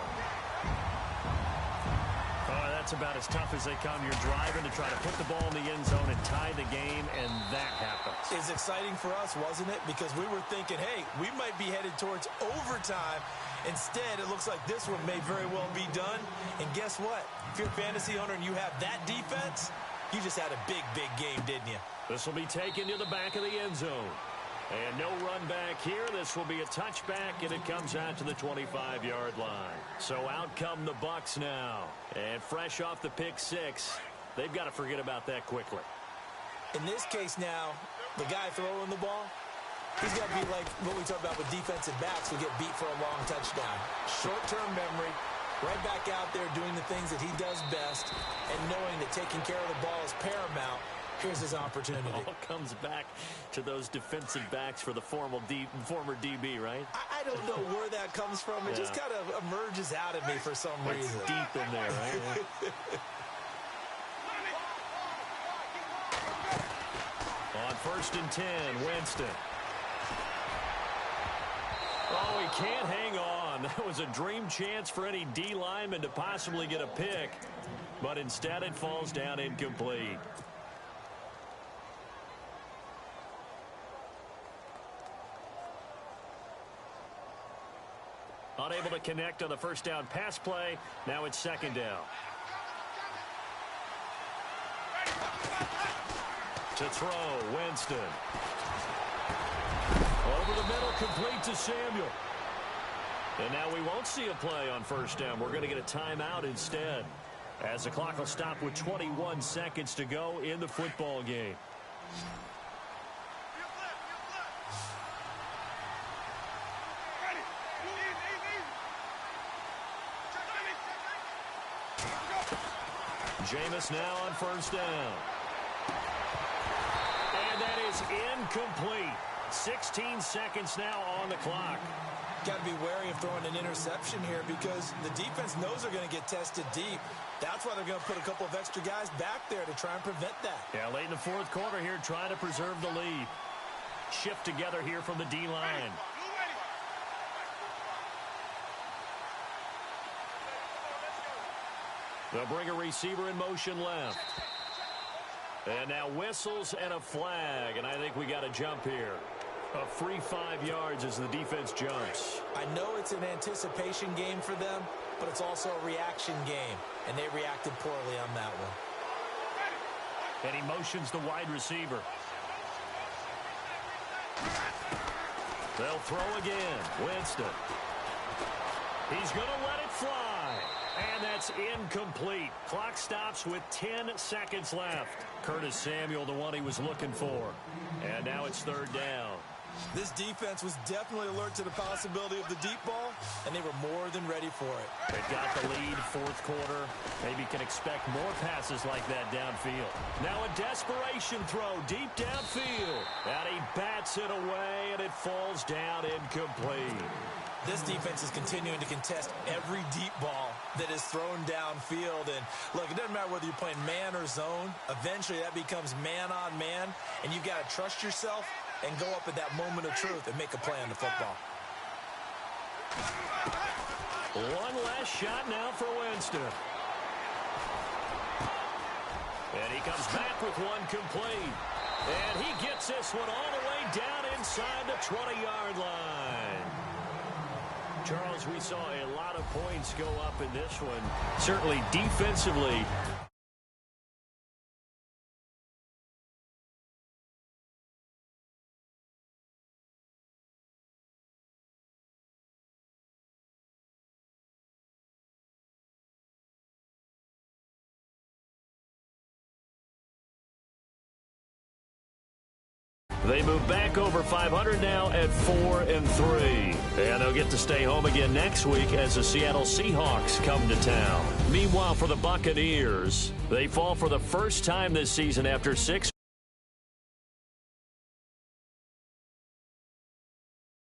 that's about as tough as they come. You're driving to try to put the ball in the end zone and tie the game, and that happens.
It's exciting for us, wasn't it? Because we were thinking, hey, we might be headed towards overtime. Instead, it looks like this one may very well be done. And guess what? If you're a fantasy owner and you have that defense, you just had a big, big game, didn't you?
This will be taken to the back of the end zone. And no run back here. This will be a touchback, and it comes out to the 25-yard line. So out come the Bucs now. And fresh off the pick six, they've got to forget about that quickly.
In this case now, the guy throwing the ball, he's got to be like what we talk about with defensive backs who get beat for a long touchdown. Short-term memory, right back out there doing the things that he does best, and knowing that taking care of the ball is paramount. Here's his opportunity.
It all comes back to those defensive backs for the former DB, right?
I don't know where that comes from. It just kind of emerges out of me for some reason.
It's deep in there, right? On 1st and 10, Winston. Oh, he can't hang on. That was a dream chance for any D lineman to possibly get a pick, but instead it falls down incomplete. Unable to connect on the first down pass play. Now it's 2nd down. To throw, Winston. Over the middle, complete to Samuel. And now we won't see a play on 1st down. We're going to get a timeout instead, as the clock will stop with 21 seconds to go in the football game. Jameis now on 1st down. And that is incomplete. 16 seconds now on the clock.
Got to be wary of throwing an interception here because the defense knows they're going to get tested deep. That's why they're going to put a couple of extra guys back there to try and prevent that.
Yeah, late in the 4th quarter here, trying to preserve the lead. Shift together here from the D-line. They'll bring a receiver in motion left. And now whistles and a flag, and I think we got a jump here. A free 5 yards as the defense jumps.
I know it's an anticipation game for them, but it's also a reaction game, and they reacted poorly on that one.
And he motions the wide receiver. They'll throw again. Winston. He's going to let it fly. And that's incomplete. Clock stops with 10 seconds left. Curtis Samuel, the one he was looking for. And now it's 3rd down.
This defense was definitely alert to the possibility of the deep ball, and they were more than ready for it.
They've got the lead, 4th quarter. Maybe can expect more passes like that downfield. Now a desperation throw deep downfield. And he bats it away, and it falls down incomplete.
This defense is continuing to contest every deep ball that is thrown downfield. And, look, it doesn't matter whether you're playing man or zone. Eventually, that becomes man-on-man, and you've got to trust yourself and go up at that moment of truth and make a play on the football.
One last shot now for Winston. And he comes back with one complete. And he gets this one all the way down inside the 20-yard line. Charles, we saw a lot of points go up in this one. Certainly defensively. They move back over 500 now at 4-3. And they'll get to stay home again next week as the Seattle Seahawks come to town. Meanwhile, for the Buccaneers, they fall for the first time this season after 6